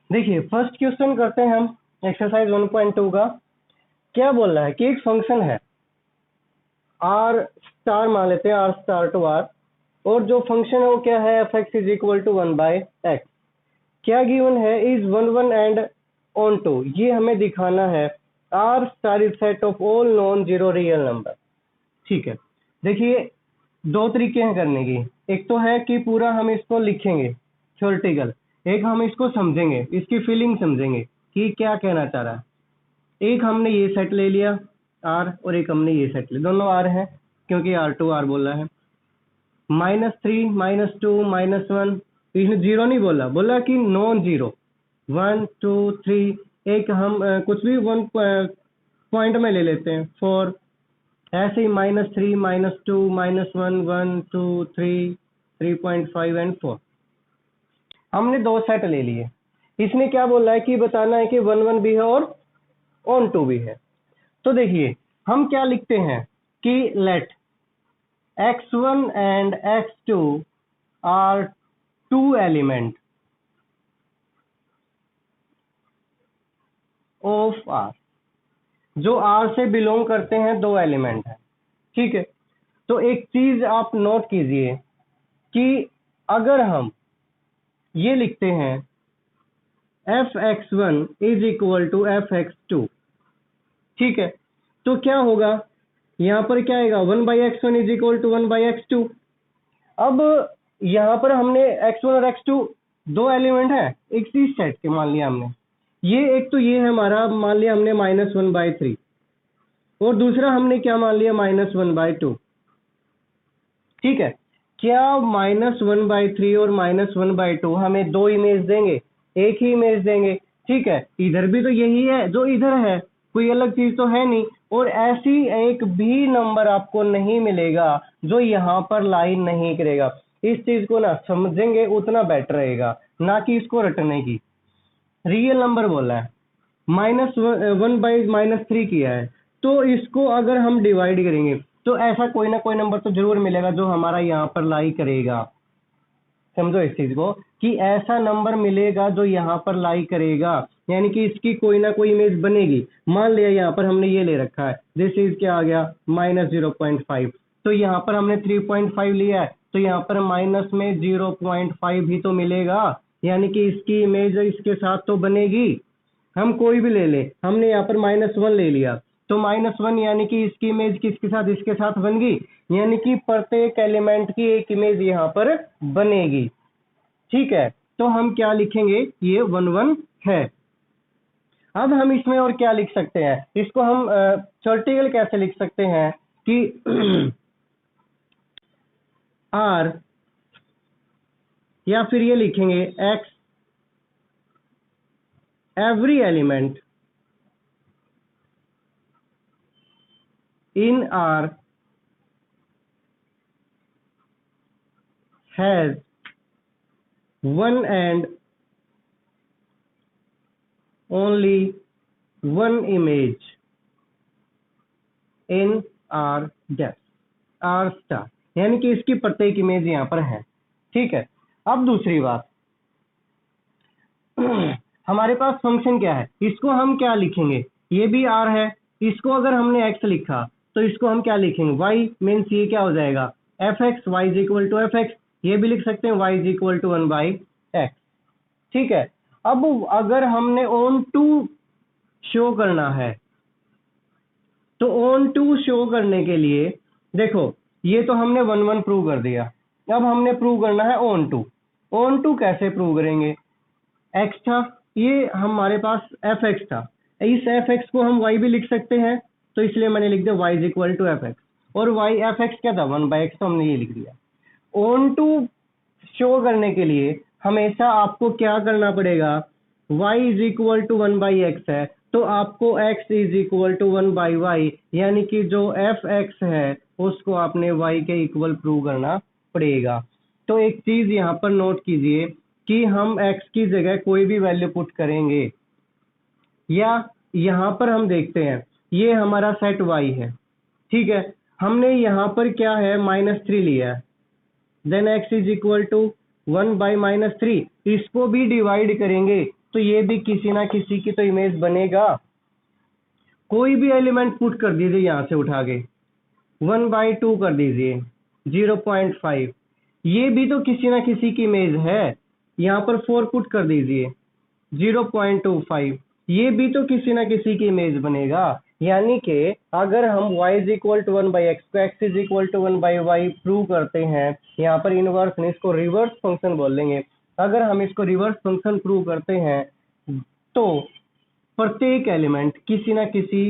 देखिए first question करते हैं हम एक्सरसाइज 1.2 का। क्या बोल रहा है कि एक फंक्शन है आर स्टार, मान लेते हैं आर स्टार टू आर, और जो फंक्शन है वो क्या है, f x is equal to 1/x। क्या गिवन है, इज 1 1 एंड ऑन टू, ये हमें दिखाना है R star is set of all non zero real number. ठीक है, देखिए दो तरीके हैं करने की। एक तो है कि पूरा हम इसको लिखेंगे थ्योरेटिकल, एक हम इसको समझेंगे, इसकी फीलिंग समझेंगे कि क्या कहना चाह रहा है। एक हमने ये सेट ले लिया आर, और एक हमने ये सेट ले, दोनों आर है क्योंकि आर टू आर बोला है। -3 -2 -1, इसने जीरो नहीं बोला, बोला कि नॉन जीरो 1 2 3, एक हम कुछ भी वन पॉइंट में ले लेते हैं 4, ऐसे ही -3 -2 -1 1 2 3 3.5 एंड 4। हमने दो सेट ले लिए। इसने क्या बोला है कि बताना है कि 1 1 भी है और ऑन टू भी है। तो देखिए हम क्या लिखते हैं कि let x1 and x2 are two element of R, जो आर से बिलोंग करते हैं, दो एलिमेंट है। ठीक है, तो एक चीज आप नोट कीजिए कि अगर हम ये लिखते हैं f(x1) is equal to f(x2), ठीक है, तो क्या होगा, यहां पर क्या आएगा, 1/x1 is equal to 1/x2। अब यहां पर हमने x1 और x2 दो एलिमेंट है एक चीज सेट के, मान लिया हमने ये, एक तो ये है हमारा, मान लिया हमने -1/3, और दूसरा हमने क्या मान लिया, -1/2। ठीक है, क्या -1/3 और -1/2 हमें दो इमेज देंगे, एक ही इमेज देंगे? ठीक है, इधर भी तो यही है जो इधर है, कोई अलग चीज तो है नहीं, और ऐसी एक भी नंबर आपको नहीं मिलेगा जो यहाँ पर लाइन नहीं करेगा। इस चीज को ना समझेंगे उतना बेटर रहेगा, ना कि इसको रटने की। रियल नंबर बोला है, -1/-3 किया है, तो इसको अगर हम डिवाइड करेंगे तो ऐसा कोई ना कोई नंबर तो जरूर मिलेगा जो हमारा यहाँ पर लाई करेगा। समझो इस चीज को कि ऐसा नंबर मिलेगा जो यहाँ पर लाई करेगा, यानी कि इसकी कोई ना कोई इमेज बनेगी। मान लिया यहाँ पर हमने ये ले रखा है, दिस इज क्या आ गया, -0.5, तो यहाँ पर हमने 3.5 लिया है, तो यहाँ पर माइनस में 0.5 भी तो मिलेगा, यानी कि इसकी इमेज इसके साथ तो बनेगी। हम कोई भी ले ले, हमने यहाँ पर -1 ले लिया, तो -1 यानी कि इसकी इमेज किसके साथ, इसके साथ बन गई, यानी कि प्रत्येक एलिमेंट की एक इमेज यहाँ पर बनेगी। ठीक है, तो हम क्या लिखेंगे, ये 1 1 है। अब हम इसमें और क्या लिख सकते हैं, इसको हम थ्योरेटिकल कैसे लिख सकते हैं कि आर, या फिर ये लिखेंगे x every element in R has one and only one image in R dash R star, यानी कि इसकी प्रत्येक इमेज यहाँ पर है। ठीक है, अब दूसरी बात, हमारे पास फंक्शन क्या है, इसको हम क्या लिखेंगे, ये भी R है, इसको अगर हमने x लिखा तो इसको हम क्या लिखेंगे, y, मीन्स ये क्या हो जाएगा, f(x), y is equal to f(x), ये भी लिख सकते हैं y is equal to 1/x। ठीक है, अब अगर हमने ऑन टू शो करना है, तो ऑन टू शो करने के लिए देखो, ये तो हमने 1 1 प्रूव कर दिया, अब हमने प्रूव करना है ऑन टू। ऑन टू कैसे प्रूव करेंगे, x था, ये हमारे पास f(x) था, इस f(x) को हम y भी लिख सकते हैं, तो इसलिए मैंने लिख दिया y is equal to f(x), और y f(x) क्या था, 1/x, तो हमने ये लिख दिया। ऑन टू शो करने के लिए हमेशा आपको क्या करना पड़ेगा, y is equal to 1/x है, तो आपको x is equal to 1/y, यानी कि जो f(x) है उसको आपने y के इक्वल प्रूव करना पड़ेगा। तो एक चीज यहाँ पर नोट कीजिए कि हम x की जगह कोई भी वैल्यू पुट करेंगे, या यहाँ पर हम देखते हैं ये हमारा सेट y है। ठीक है, हमने यहाँ पर क्या है, -3 लिया है, then x is equal to 1/-3, इसको भी डिवाइड करेंगे तो ये भी किसी ना किसी की तो इमेज बनेगा। कोई भी एलिमेंट पुट कर दीजिए यहाँ से उठा के, 1/2 कर दीजिए, 0.5, ये भी तो किसी ना किसी की इमेज है। यहाँ पर 4 पुट कर दीजिए, 0.25, ये भी तो किसी ना किसी की इमेज बनेगा। यानी कि अगर हम y is equal to 1/x को x is equal to 1/y prove करते हैं, यहाँ पर इनवर्स नहीं, इसको रिवर्स फंक्शन बोलेंगे। अगर हम इसको रिवर्स फंक्शन प्रूव करते हैं तो प्रत्येक एलिमेंट किसी ना किसी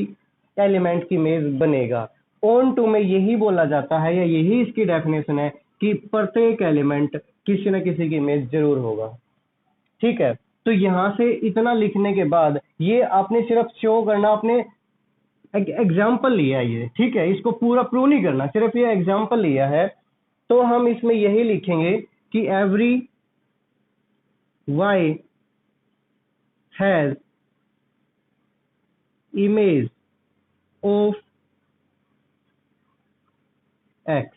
एलिमेंट की इमेज बनेगा। ऑन टू में यही बोला जाता है, या यही इसकी डेफिनेशन है कि प्रत्येक एलिमेंट किसी ना किसी की इमेज जरूर होगा। ठीक है, तो यहाँ से इतना लिखने के बाद ये आपने सिर्फ शो करना, आपने एग्जाम्पल लिया है ये, ठीक है, इसको पूरा प्रूव नहीं करना, सिर्फ ये एग्जाम्पल लिया है। तो हम इसमें यही लिखेंगे कि every y has image of x,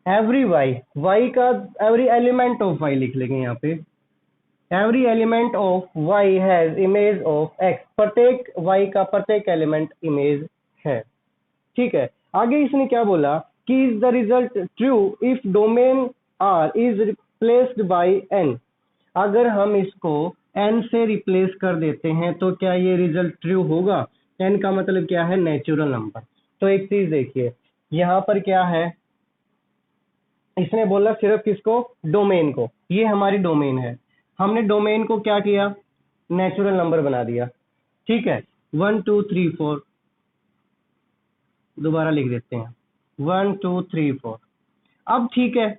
every y का एवरी एलिमेंट ऑफ y लिख लेंगे यहाँ पे, every element of y has image of x, प्रत्येक y का प्रत्येक एलिमेंट इमेज है। ठीक है, आगे इसने क्या बोला कि is the result true if domain R is replaced by n, अगर हम इसको n से रिप्लेस कर देते हैं तो क्या ये रिजल्ट ट्रू होगा। n का मतलब क्या है, नेचुरल नंबर। तो एक चीज देखिए, यहाँ पर क्या है, इसने बोला सिर्फ किसको, डोमेन को, ये हमारी डोमेन है, हमने डोमेन को क्या किया, नेचुरल नंबर बना दिया। ठीक है, 1 2 3 4, दोबारा लिख देते हैं 1 2 3 4। अब ठीक है,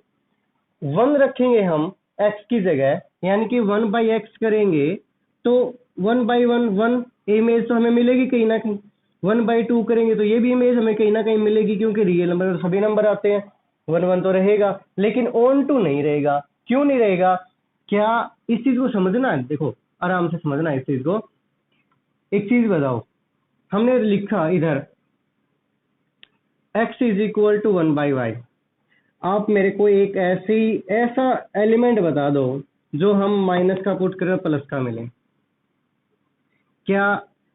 1 रखेंगे हम x की जगह, यानी कि 1/x करेंगे तो 1/1 1 इमेज तो हमें मिलेगी कहीं ना कहीं, 1/2 करेंगे तो ये भी इमेज हमें कहीं ना कहीं मिलेगी, क्योंकि रियल नंबर सभी नंबर आते हैं, 1 1 तो रहेगा, लेकिन ऑन टू नहीं रहेगा। क्यों नहीं रहेगा, क्या इस चीज को समझना है, देखो आराम से समझना है इस चीज को। एक चीज बताओ, हमने लिखा इधर x is equal to 1/y, आप मेरे को एक ऐसा एलिमेंट बता दो जो हम माइनस का पुट करें प्लस का मिले। क्या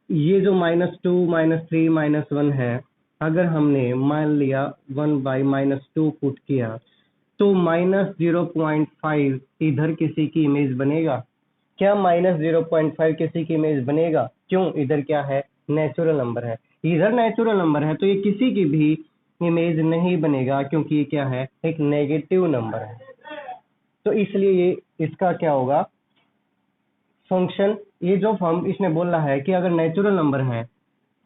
ये जो -2 -3 -1 है, अगर हमने मान लिया 1/-2 पुट किया तो -0.5 इधर किसी की इमेज बनेगा। क्या -0.5 किसी की इमेज बनेगा, क्यों, इधर क्या है, नेचुरल नंबर है, इधर नेचुरल नंबर है, तो ये किसी की भी इमेज नहीं बनेगा, क्योंकि ये क्या है, एक नेगेटिव नंबर है। तो इसलिए ये इसका क्या होगा, फंक्शन, ये जो फॉर्म इसने बोला है कि अगर नेचुरल नंबर है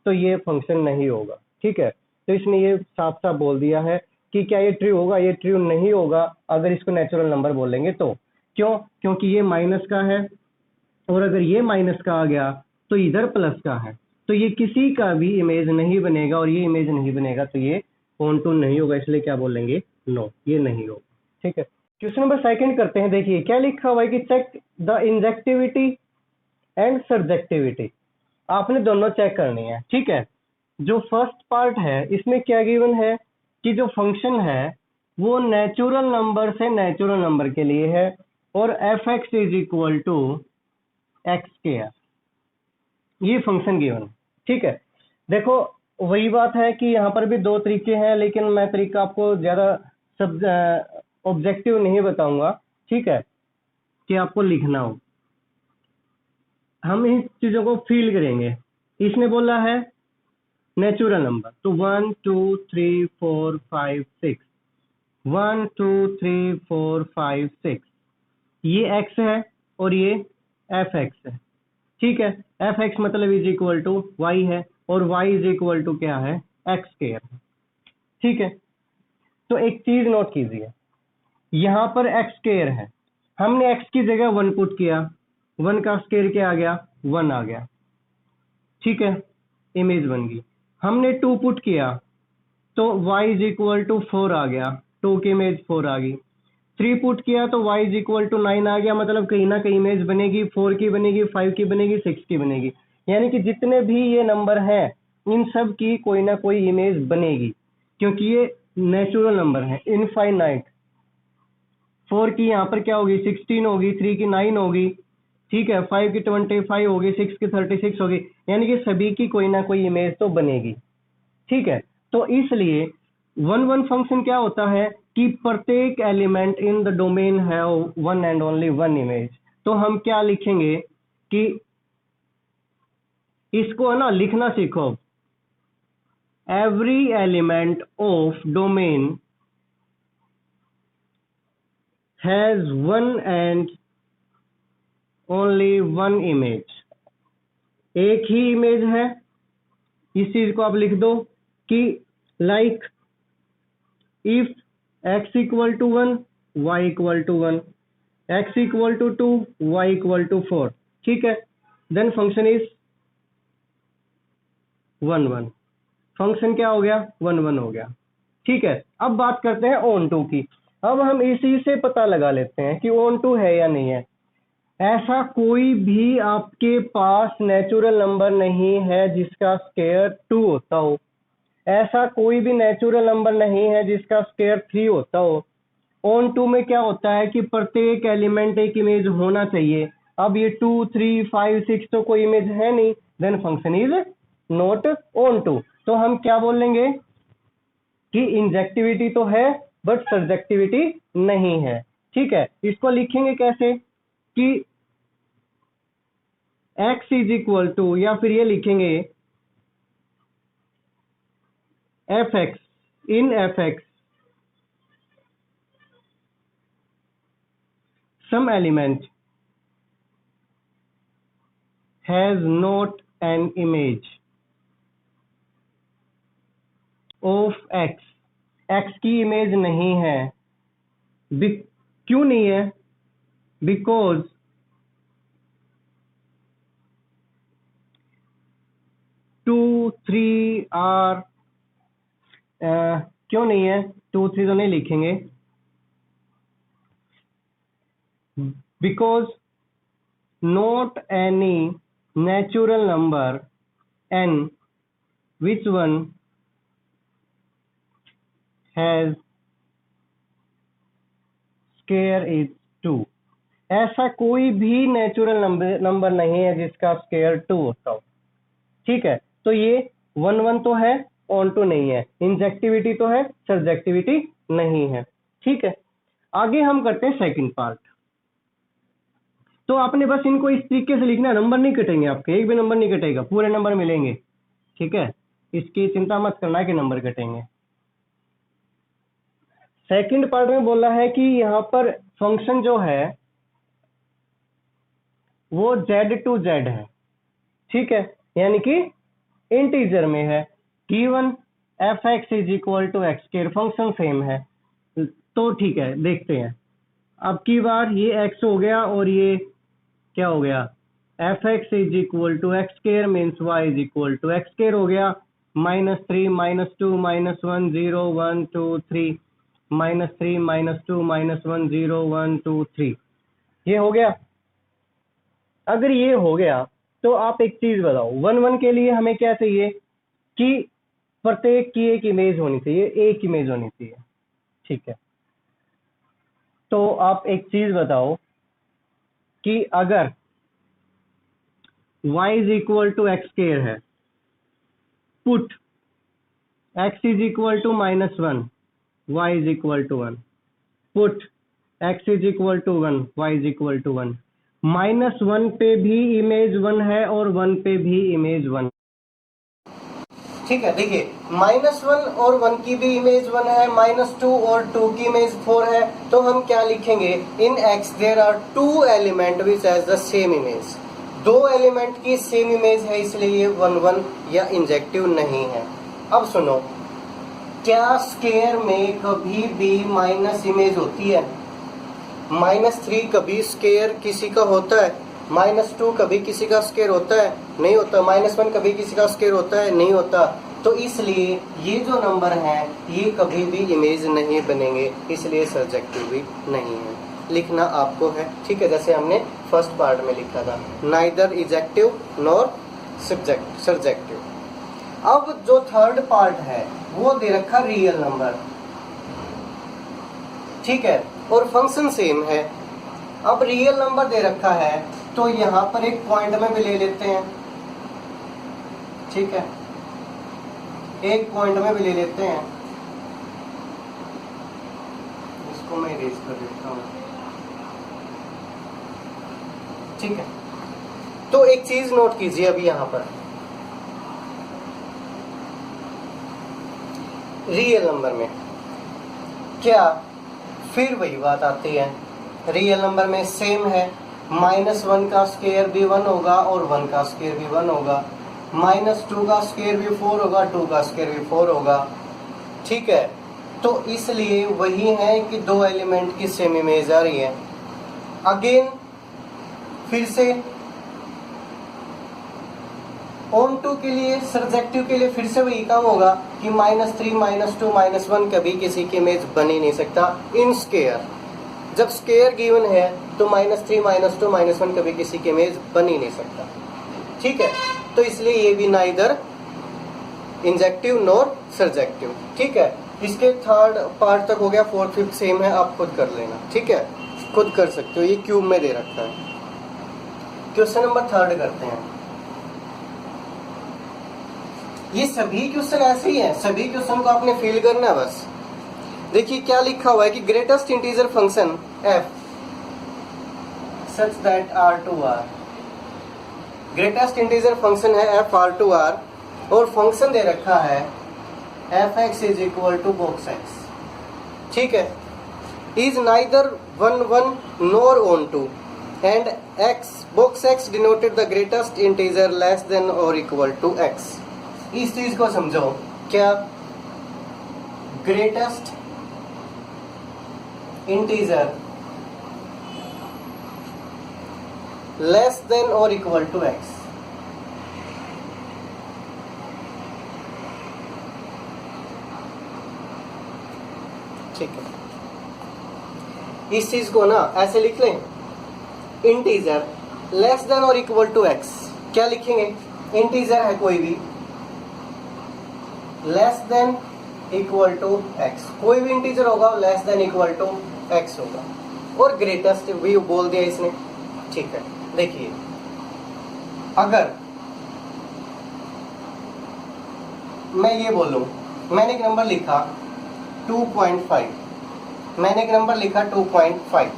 तो ये फंक्शन नहीं होगा। ठीक है, तो इसने ये साफ साफ बोल दिया है कि क्या ये ट्रू होगा, ये ट्रू नहीं होगा अगर इसको नेचुरल नंबर बोलेंगे तो। क्यों, क्योंकि ये माइनस का है, और अगर ये माइनस का आ गया तो इधर प्लस का है, तो ये किसी का भी इमेज नहीं बनेगा, और ये इमेज नहीं बनेगा तो ये ऑन टू नहीं होगा, इसलिए क्या बोलेंगे, नो, ये नहीं होगा। ठीक है, क्वेश्चन नंबर सेकंड करते हैं। देखिए क्या लिखा हुआ है कि check the injectivity and subjectivity, आपने दोनों चेक करनी है। ठीक है, जो फर्स्ट पार्ट है इसमें क्या गिवन है कि जो फंक्शन है वो नेचुरल नंबर से नेचुरल नंबर के लिए है, और f(x) is equal to x², ये फंक्शन गिवन। ठीक है, देखो वही बात है कि यहाँ पर भी दो तरीके हैं, लेकिन मैं तरीका आपको ज्यादा सब ऑब्जेक्टिव नहीं बताऊंगा। ठीक है, कि आपको लिखना हो, हम इन चीजों को फील करेंगे। इसने बोला है नेचुरल नंबर, तो 1 2 3 4 5 6, 1 2 3 4 5 6, ये x है और ये f(x) है। ठीक है, f(x) मतलब इज इक्वल टू y है, और y इज इक्वल टू क्या है, x²। ठीक है, तो एक चीज नोट कीजिए, यहाँ पर x² है, हमने x की जगह 1 पुट किया, 1 का स्क्वायर क्या आ गया, 1 आ गया। ठीक है, इमेज बन गई। हमने 2 पुट किया तो y इज इक्वल टू 4 आ गया, 2 की इमेज 4 आ गई। 3 पुट किया तो y इज इक्वल टू 9 आ गया, मतलब कहीं ना कहीं इमेज बनेगी, 4 की बनेगी, 5 की बनेगी, 6 की बनेगी। यानी कि जितने भी ये नंबर हैं इन सब की कोई ना कोई इमेज बनेगी, क्योंकि ये नेचुरल नंबर है, इनफाइनाइट। 4 की यहाँ पर क्या होगी, 16 होगी, 3 की 9 होगी। ठीक है, 5 की 25 होगी, 6 की 36 होगी, यानी कि सभी की कोई ना कोई इमेज तो बनेगी। ठीक है, तो इसलिए 1 फंक्शन क्या होता है कि प्रत्येक एलिमेंट इन द डोमेन है one and only one image. तो हम क्या लिखेंगे कि इसको है ना लिखना सीखो, every element of domain has one and only one image, एक ही इमेज है। इस चीज को आप लिख दो कि like if x equal to 1 y equal to 1 x equal to 2 y equal to 4, ठीक है, देन फंक्शन इज 1 1, फंक्शन क्या हो गया 1 1 हो गया। ठीक है, अब बात करते हैं ऑन टू की। अब हम इसी से पता लगा लेते हैं कि ऑन टू है या नहीं है। ऐसा कोई भी आपके पास नेचुरल नंबर नहीं है जिसका स्क्वायर 2 होता हो, ऐसा कोई भी नेचुरल नंबर नहीं है जिसका स्क्वायर 3 होता हो। ऑन टू में क्या होता है कि प्रत्येक एलिमेंट एक इमेज होना चाहिए। अब ये 2 3 5 6 तो कोई इमेज है नहीं, then function is not onto. तो हम क्या बोलेंगे कि इंजेक्टिविटी तो है बट सब्जेक्टिविटी नहीं है। ठीक है, इसको लिखेंगे कैसे कि x इज इक्वल टू, या फिर ये लिखेंगे fx, in fx some element has not an image of x, x की इमेज नहीं है। क्यों नहीं है? बिकॉज टू थ्री आर, क्यों नहीं है? 2 3 तो नहीं लिखेंगे, because not any natural number n which one has square is 2, ऐसा कोई भी नेचुरल नंबर नहीं है जिसका स्क्वायर 2 होता हो। ठीक है, तो ये 1 1 तो है, ऑन टू नहीं है, इंजेक्टिविटी तो है, सब्जेक्टिविटी नहीं है। ठीक है, आगे हम करते हैं सेकंड पार्ट। तो आपने बस इनको इस तरीके से लिखना है, नंबर नहीं कटेंगे आपके, एक भी नंबर नहीं कटेगा, पूरे नंबर मिलेंगे। ठीक है, इसकी चिंता मत करना कि नंबर कटेंगे। सेकंड पार्ट में बोला है कि यहाँ पर फंक्शन जो है वो z टू z है। ठीक है, यानी कि इंटीजर में है, given fx is equal to x square, function same है। तो ठीक है, देखते हैं। अब की बार ये x हो गया और ये क्या हो गया, fx is equal to x square means y is equal to x square हो गया। -3 -2 -1 0 1 2 3 -3 -2 -1 0 1 2 3, ये हो गया। अगर ये हो गया तो आप एक चीज बताओ, 1 1 के लिए हमें क्या चाहिए कि प्रत्येक की एक इमेज होनी चाहिए, एक इमेज होनी चाहिए। ठीक है, तो आप एक चीज बताओ कि अगर y is equal to x square है, put x is equal to -1 y is equal to 1, put x is equal to 1 y is equal to 1, -1 पे भी इमेज 1 है और 1 पे भी इमेज 1। ठीक है, देखिए -1 और 1 की भी इमेज 1 है, -2 और 2 की इमेज 4 है। तो हम क्या लिखेंगे, in x there are 2 element which has the same image, 2 element की सेम इमेज है, इसलिए ये 1 1 या इंजेक्टिव नहीं है। अब सुनो, क्या स्क्वायर में कभी भी माइनस इमेज होती है? -3 कभी स्क्वायर किसी का होता है? -2 कभी किसी का स्क्वायर होता है? नहीं होता। -1 कभी किसी का स्क्वायर होता है? नहीं होता। तो इसलिए ये जो नंबर हैं ये कभी भी इमेज नहीं बनेंगे, इसलिए सब्जेक्टिव भी नहीं है। लिखना आपको है, ठीक है, जैसे हमने फर्स्ट पार्ट में लिखा था, नाइदर इजेक्टिव नॉर सब्जेक्टिव। अब जो थर्ड पार्ट है वो दे रखा रियल नंबर, ठीक है, और फंक्शन सेम है। अब रियल नंबर दे रखा है तो यहाँ पर एक पॉइंट में भी ले लेते हैं, ठीक है, एक पॉइंट में भी ले लेते हैं, इसको मैं इरेज कर देता हूँ, ठीक है। तो एक चीज नोट कीजिए अभी यहाँ पर, रियल नंबर में क्या फिर वही बात आती है, रियल नंबर में सेम है, -1 का स्क्वायर भी 1 होगा और 1 का स्क्वायर भी 1 होगा, -2 का स्क्वायर भी 4 होगा, 2 का स्क्वायर भी 4 होगा, ठीक है। तो इसलिए वही है कि दो एलिमेंट की सेम इमेज आ रही है। अगेन फिर से ऑन टू के लिए, सरजेक्टिव के लिए फिर से वही काम होगा कि -3, -2, -1 कभी किसी की इमेज बन ही नहीं सकता इन स्क्वायर। जब स्क्वायर गिवन है तो -3, -2, -1 कभी किसी की इमेज बन ही नहीं सकता, ठीक है। तो इसलिए ये भी नाइदर इंजेक्टिव नॉर सरजेक्टिव, ठीक है। इसके थर्ड पार्ट तक हो गया, फोर्थ फिफ्थ सेम है, आप खुद कर लेना, ठीक है, खुद कर सकते हो, ये क्यूब में दे रखा है। क्वेश्चन नंबर 3 करते हैं। ये सभी क्वेश्चन ऐसे ही हैं, सभी क्वेश्चन को आपने फिल करना है बस। देखिए क्या लिखा हुआ है कि greatest integer function f such that r2r, greatest integer function है f r2r और फंक्शन दे रखा है f(x) is equal to box x, ठीक है, is neither 1 1 nor onto and x box x denoted the greatest integer less than or equal to x। इस चीज को समझो, क्या greatest integer less than or equal to x, ठीक है। इस चीज को ना ऐसे लिख लें, integer less than or equal to x, क्या लिखेंगे, इंटीजर है कोई भी less than equal to x, कोई भी इंटीजर होगा less than equal to x होगा, और ग्रेटेस्ट भी बोल दिया इसने, ठीक है। देखिए अगर मैं ये बोलूं, मैंने एक नंबर लिखा 2.5, मैंने एक नंबर लिखा 2.5,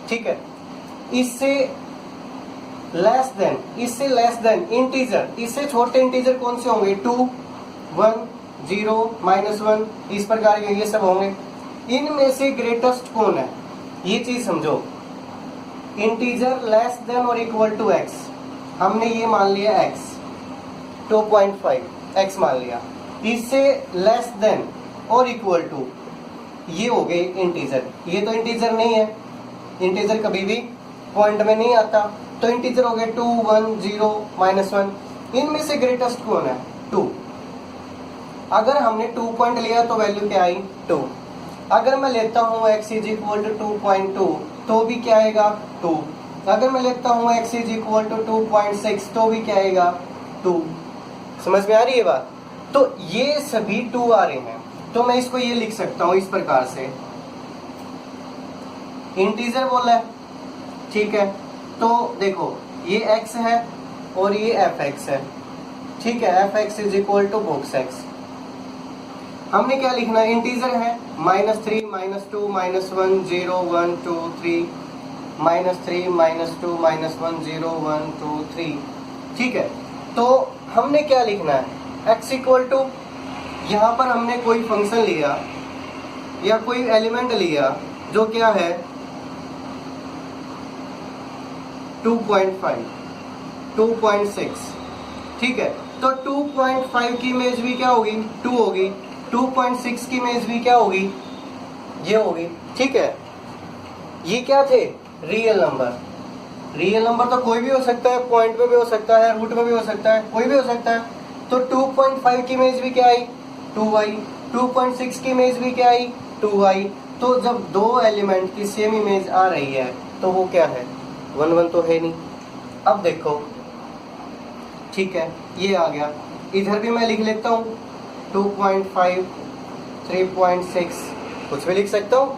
ठीक है, इससे लेस देन इंटीजर, इससे छोटे इंटीजर कौन से होंगे, 2 1 0 -1, इस प्रकार के ये सब होंगे। इनमें से ग्रेटेस्ट कौन है, ये चीज समझो। Integer less than or equal to x, हमने ये मान लिया x, 2.5 x मान लिया, इससे less than or equal to ये हो गए इंटीजर, ये तो इंटीजर नहीं है, इंटीजर कभी भी पॉइंट में नहीं आता, तो इंटीजर हो गए 2 1 0 -1, इनमें से ग्रेटेस्ट कौन है, 2। अगर हमने 2 पॉइंट लिया तो वैल्यू क्या आई, 2। अगर मैं लेता हूँ x इज इक्वल टू 2.2 तो भी क्या आएगा, 2। अगर मैं लेता हूँ x इज इक्वल टू 2.6 तो भी क्या आएगा, 2। समझ में आ रही है बात। तो ये सभी 2 आ रहे हैं, तो मैं इसको ये लिख सकता हूँ इस प्रकार से, इंटीजर बोला है, ठीक है। तो देखो ये x है और ये f(x) है, ठीक है, f(x) is equal to box x। हमने क्या लिखना है, इंटीजर है, -3 -2 -1 0 1 2 3, -3 -2 -1 0 1 2 3, ठीक है। तो हमने क्या लिखना है, x इक्वल टू, यहाँ पर हमने कोई फंक्शन लिया या कोई एलिमेंट लिया जो क्या है 2.5 2.6, ठीक है। तो 2.5 की इमेज भी क्या होगी, 2 होगी, 2.6 की इमेज भी क्या होगी, ये होगी, ठीक है। ये क्या थे, रियल नंबर। रियल नंबर तो कोई भी हो सकता है, पॉइंट पे भी हो सकता है, रूट में भी हो सकता है, कोई भी हो सकता है। तो 2.5 की इमेज भी क्या आई, 2 आई, 2.6 की इमेज भी क्या आई, 2 आई। तो जब दो एलिमेंट की सेम इमेज आ रही है तो वो क्या है, 1 1 तो है नहीं। अब देखो, ठीक है, ये आ गया, इधर भी मैं लिख लेता हूँ 2.5 3.6, कुछ भी लिख सकता हूँ,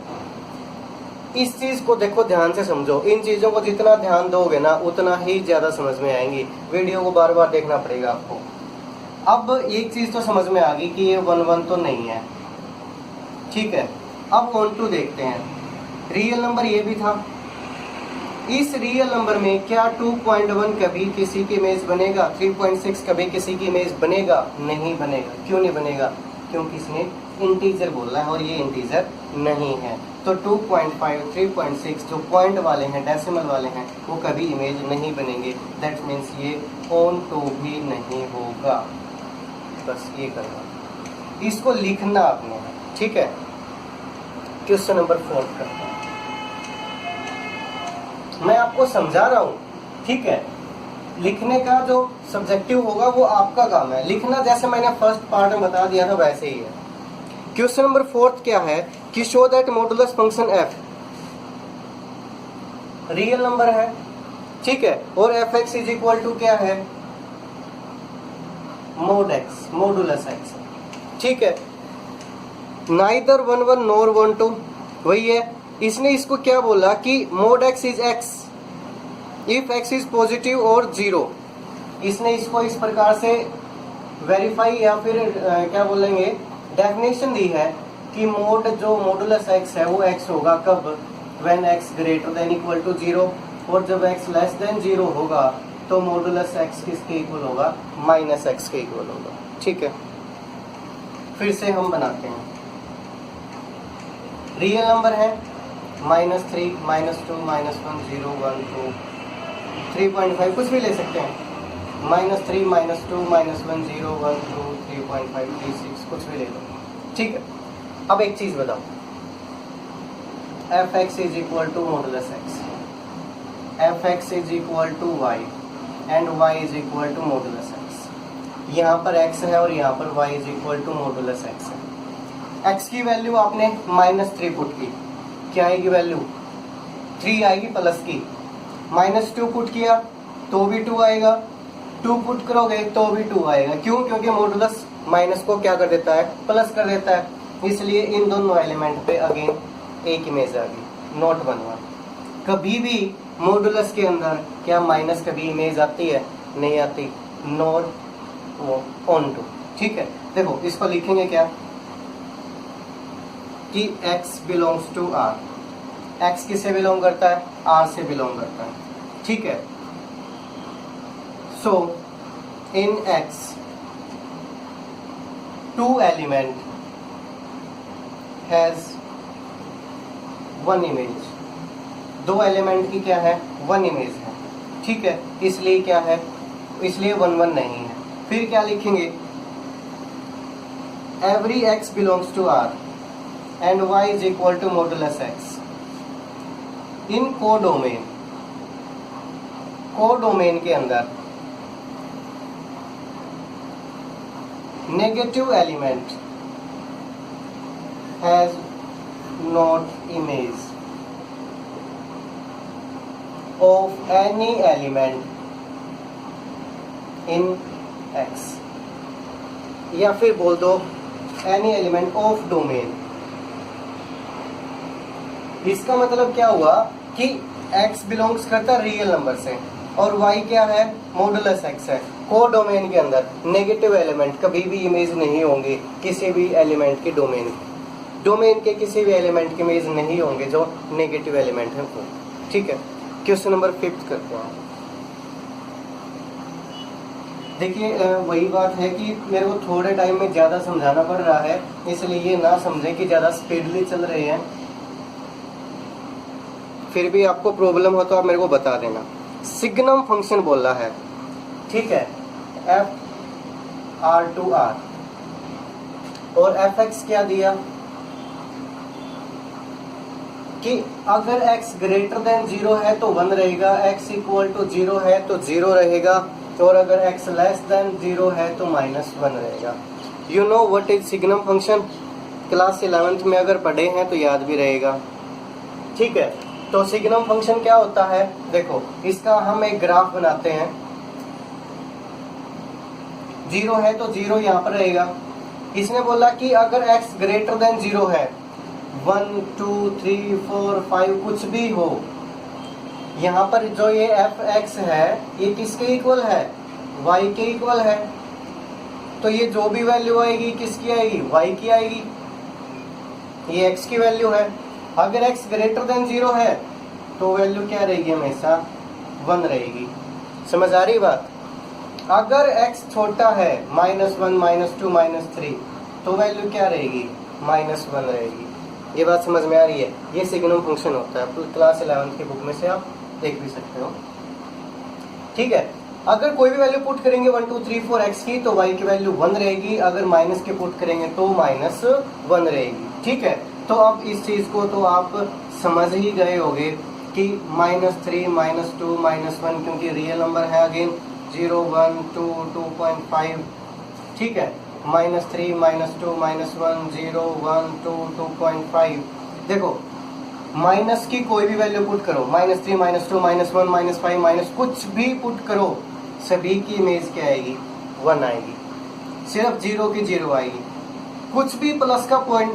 इस चीज को देखो, ध्यान से समझो। इन चीजों को जितना ध्यान दोगे ना उतना ही ज्यादा समझ में आएंगी। वीडियो को बार बार देखना पड़ेगा आपको। अब एक चीज तो समझ में आ गई कि ये 1 1 तो नहीं है, ठीक है। अब ऑन टू देखते हैं। रियल नंबर ये भी था। इस रियल नंबर में क्या 2.1 कभी किसी की इमेज बनेगा? 3.6 कभी किसी की इमेज बनेगा? नहीं बनेगा। क्यों नहीं बनेगा? क्योंकि इसने इंटीजर बोला है और ये इंटीजर नहीं है। तो 2.5, 3.6 जो पॉइंट वाले हैं, डेसिमल वाले हैं, वो कभी इमेज नहीं बनेंगे। दैट मीन्स ये ऑन टू भी नहीं होगा। बस ये करना, इसको लिखना आपने, ठीक है। क्वेश्चन नंबर 4 करता हूं। मैं आपको समझा रहा हूं, ठीक है। लिखने का जो सब्जेक्टिव होगा वो आपका काम है। लिखना जैसे मैंने फर्स्ट पार्ट में बता दिया था वैसे ही है। क्वेश्चन नंबर 4 क्या है कि show that modulus function f real number है, ठीक है, और fx इज इक्वल टू क्या है? मोड x, मॉडुलस x, ठीक है। नाइदर 1 1 नॉर 1 2, वही है। इसने इसको क्या बोला कि mode x is x if x is positive और 0। इसने इसको इस प्रकार से वेरीफाई या फिर क्या बोलेंगे, डेफिनेशन दी है कि मोड जो मॉडुलस x है वो x होगा कब? When x greater than equal to 0, और जब x लेस देन 0 होगा तो मॉडुलस x किसके इक्वल होगा? माइनस x के इक्वल होगा, ठीक है। फिर से हम बनाते हैं। रियल नंबर है -3, -2, -1, 0, 1, 2, 3.5, कुछ भी ले सकते हैं। -3, -2, -1, 0, 1, 2, 3.5, 3, 6, कुछ भी ले लो, ठीक है। अब एक चीज बताओ, fx is equal to modulus x, fx is equal to y and y is equal to modulus x। यहाँ पर x है और यहाँ पर y is equal to modulus x है। x की वैल्यू आपने -3 पुट की, क्या आएगी वैल्यू? 3 आएगी प्लस की। -2 पुट किया तो भी 2 आएगा, 2 पुट करोगे तो भी 2 आएगा। क्यों? क्योंकि मॉडुलस माइनस को क्या कर देता है? प्लस कर देता है। इसलिए इन दोनों एलिमेंट पे अगेन एक इमेज आ गई, नॉट 1 1। कभी भी मॉडुलस के अंदर क्या माइनस कभी इमेज आती है? नहीं आती, नॉर ऑन टू, ठीक है। देखो इसको लिखेंगे क्या कि x belongs to r। x किससे बिलोंग करता है? r से बिलोंग करता है, ठीक है। So in x 2 element has 1 image. 2 element की क्या है? 1 इमेज है, ठीक है। इसलिए क्या है? इसलिए 1 1 नहीं है। फिर क्या लिखेंगे? Every x belongs to r and y is equal to modulus x in codomain. Codomain के अंदर negative element has not image of any element in x, या फिर बोल दो एनी एलिमेंट ऑफ डोमेन। इसका मतलब क्या हुआ कि x बिलोंग्स करता है रियल नंबर से और y क्या है? मॉडुलस x है। कोडोमेन के अंदर नेगेटिव एलिमेंट कभी भी इमेज नहीं होंगे किसी भी एलिमेंट के डोमेन के किसी भी एलिमेंट के इमेज नहीं होंगे जो नेगेटिव एलिमेंट है वो, ठीक है। क्वेश्चन नंबर 5 करते हैं। देखिए वही बात है कि मेरे को थोड़े टाइम में ज्यादा समझाना पड़ रहा है, इसलिए ये ना समझे कि ज्यादा स्पीडली चल रहे हैं। फिर भी आपको प्रॉब्लम हो तो आप मेरे को बता देना। सिग्नम फंक्शन बोल रहा है, ठीक है, f r to r और fx क्या दिया कि अगर x ग्रेटर देन 0 है तो 1 रहेगा, x इक्वल टू 0 है तो 0 रहेगा, और अगर x लेस देन 0 है तो -1 रहेगा। You know what is signum function? Class 11th में अगर पढ़े हैं तो याद भी रहेगा, ठीक है। तो सिग्नम फंक्शन क्या होता है? देखो इसका हम एक ग्राफ बनाते हैं। 0 है तो 0 यहाँ पर रहेगा। इसने बोला कि अगर x ग्रेटर देन 0 है 1 2 3 4 5 कुछ भी हो, यहाँ पर जो ये fx है ये किसके इक्वल है, y के इक्वल है। तो ये जो भी वैल्यू आएगी किसकी आएगी, y की आएगी। ये x की वैल्यू है। अगर x ग्रेटर देन 0 है तो वैल्यू क्या रहेगी, हमेशा 1 रहेगी। समझ आ रही बात। अगर x छोटा है -1 -2 -3 तो वैल्यू क्या रहेगी, -1 रहेगी। ये बात समझ में आ रही है। ये सिग्नम फंक्शन होता है, क्लास 11 की बुक में से आप देख भी सकते हो। ठीक है, अगर कोई भी वैल्यू पुट करेंगे 1 2 3 4 x की तो y की वैल्यू 1 रहेगी। अगर माइनस के पुट करेंगे तो -1 रहेगी। ठीक है, तो अब इस चीज को तो आप समझ ही गए होंगे कि -3 -2 -1 क्योंकि रियल नंबर है, अगेन 0 1 2 2.5। ठीक है, -3 -2 -1 0 1 2 2.5। देखो माइनस की कोई भी वैल्यू पुट करो, -3 -2 -1 -5 माइनस कुछ भी पुट करो, सभी की इमेज क्या आएगी, 1 आएगी। सिर्फ 0 की 0 आएगी। कुछ भी प्लस का पॉइंट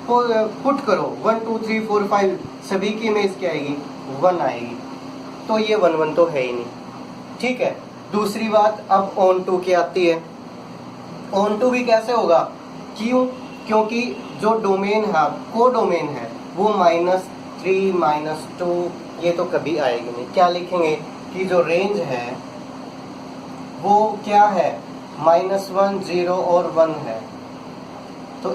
पुट करो 1 2 3 4 5 सभी की इमेज क्या आएगी, 1 आएगी। तो ये 1 1 तो है ही नहीं। ठीक है, दूसरी बात अब ऑन टू की आती है। ऑन टू भी कैसे होगा, क्यों, क्योंकि जो डोमेन है को डोमेन है वो -3 -2 ये तो कभी आएगी नहीं। क्या लिखेंगे कि जो रेंज है वो क्या है, -1 0 और 1 है। तो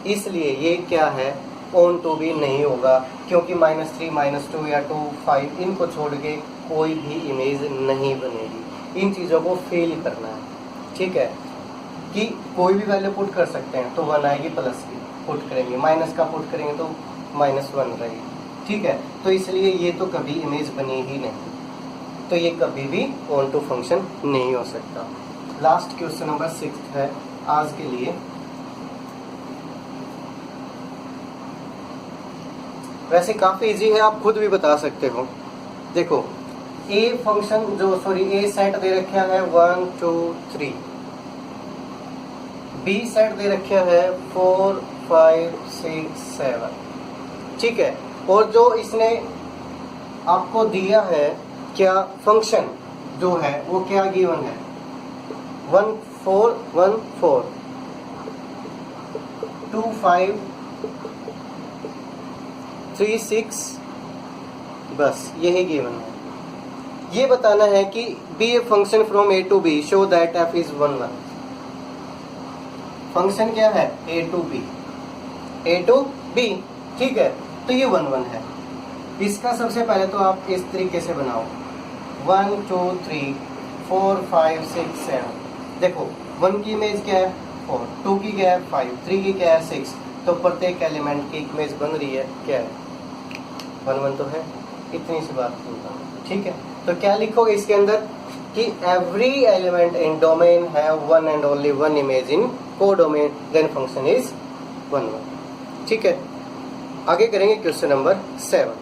इसलिए ये क्या है, ऑन टू भी नहीं होगा, क्योंकि -3 -2 या 2 5 इनको छोड़ के कोई भी इमेज नहीं बनेगी। इन चीज़ों को फेल करना है। ठीक है, कि कोई भी वैल्यू पुट कर सकते हैं तो 1 आएगी, प्लस की पुट करेंगे, माइनस का पुट करेंगे तो -1 रहेगी। ठीक है, तो इसलिए ये तो कभी इमेज बनी ही नहीं, तो ये कभी भी ऑन टू फंक्शन नहीं हो सकता। लास्ट क्वेश्चन नंबर 6 है आज के लिए। वैसे काफी इजी है, आप खुद भी बता सकते हो। देखो ए फंक्शन ए सेट दे रखा है 1 2 3, बी सेट दे रखा है 4 5 6 7। ठीक है, और जो इसने आपको दिया है क्या फंक्शन जो है वो क्या गिवन है, 1 4 1 4 2 5 3 6, बस यही गिवन है। ये बताना है कि be a function from A to B show that f is 1 1। Function क्या है, ए टू बी। ठीक है, तो ये 1 1 है। इसका सबसे पहले तो आप इस तरीके से बनाओ 1 2 3 4 5 6 7। देखो 1 की इमेज क्या है 4, 2 की क्या है 5, 3 की क्या है 6। तो प्रत्येक एलिमेंट की इमेज बन रही है क्या है, 1 1 तो है। इतनी सी बात बोलता हूँ। ठीक है, तो क्या लिखोगे इसके अंदर कि एवरी एलिमेंट इन डोमेन है 1 एंड ओनली 1 इमेज इन को डोमेन, देन फंक्शन इज 1 1। ठीक है, आगे करेंगे क्वेश्चन नंबर 7।